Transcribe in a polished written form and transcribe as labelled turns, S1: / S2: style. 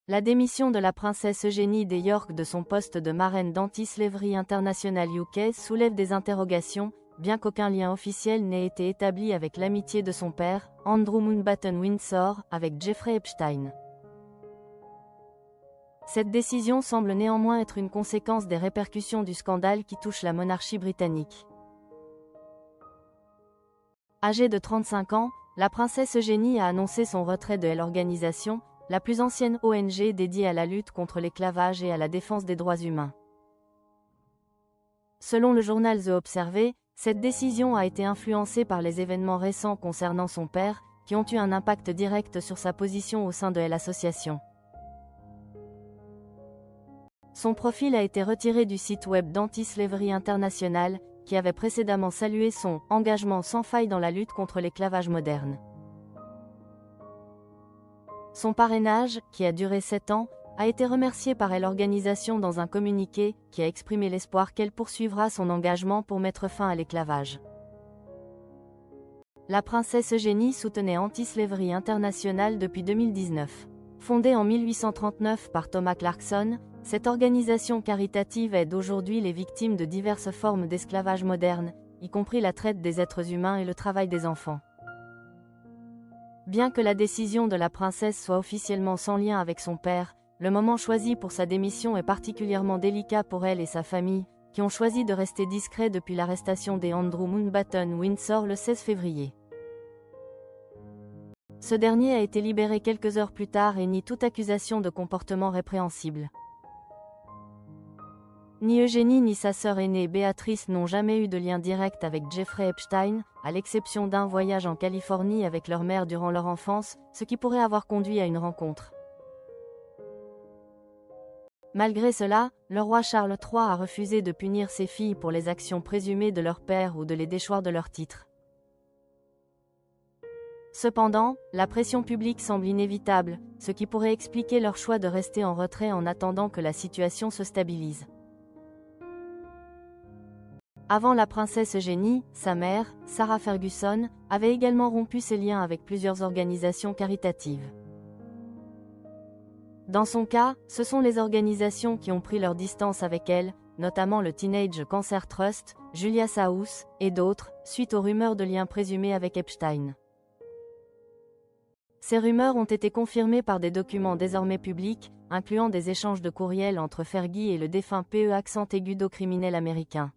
S1: La démission de la princesse Eugénie de York de son poste de marraine d'Anti-Slavery International UK soulève des interrogations, bien qu'aucun lien officiel n'ait été établi avec l'amitié de son père, Andrew Mountbatten Windsor, avec Jeffrey Epstein. Cette décision semble néanmoins être une conséquence des répercussions du scandale qui touche la monarchie britannique. Âgée de 35 ans, la princesse Eugénie a annoncé son retrait de l'organisation, la plus ancienne ONG dédiée à la lutte contre l'esclavage et à la défense des droits humains. Selon le journal The Observer, cette décision a été influencée par les événements récents concernant son père, qui ont eu un impact direct sur sa position au sein de l'association. Son profil a été retiré du site web d'Anti-Slavery International, qui avait précédemment salué son « engagement sans faille dans la lutte contre l'esclavage moderne ». Son parrainage, qui a duré 7 ans, a été remercié par l'organisation dans un communiqué, qui a exprimé l'espoir qu'elle poursuivra son engagement pour mettre fin à l'esclavage. La princesse Eugénie soutenait Anti-Slavery International depuis 2019. Fondée en 1839 par Thomas Clarkson, cette organisation caritative aide aujourd'hui les victimes de diverses formes d'esclavage moderne, y compris la traite des êtres humains et le travail des enfants. Bien que la décision de la princesse soit officiellement sans lien avec son père, le moment choisi pour sa démission est particulièrement délicat pour elle et sa famille, qui ont choisi de rester discrets depuis l'arrestation des Andrew Mountbatten Windsor le 16 février. Ce dernier a été libéré quelques heures plus tard et nie toute accusation de comportement répréhensible. Ni Eugénie ni sa sœur aînée Béatrice n'ont jamais eu de lien direct avec Jeffrey Epstein, à l'exception d'un voyage en Californie avec leur mère durant leur enfance, ce qui pourrait avoir conduit à une rencontre. Malgré cela, le roi Charles III a refusé de punir ses filles pour les actions présumées de leur père ou de les déchoir de leur titre. Cependant, la pression publique semble inévitable, ce qui pourrait expliquer leur choix de rester en retrait en attendant que la situation se stabilise. Avant la princesse Eugénie, sa mère, Sarah Ferguson, avait également rompu ses liens avec plusieurs organisations caritatives. Dans son cas, ce sont les organisations qui ont pris leur distance avec elle, notamment le Teenage Cancer Trust, Julius House, et d'autres, suite aux rumeurs de liens présumés avec Epstein. Ces rumeurs ont été confirmées par des documents désormais publics, incluant des échanges de courriels entre Fergie et le défunt PE accent aigu criminel américain.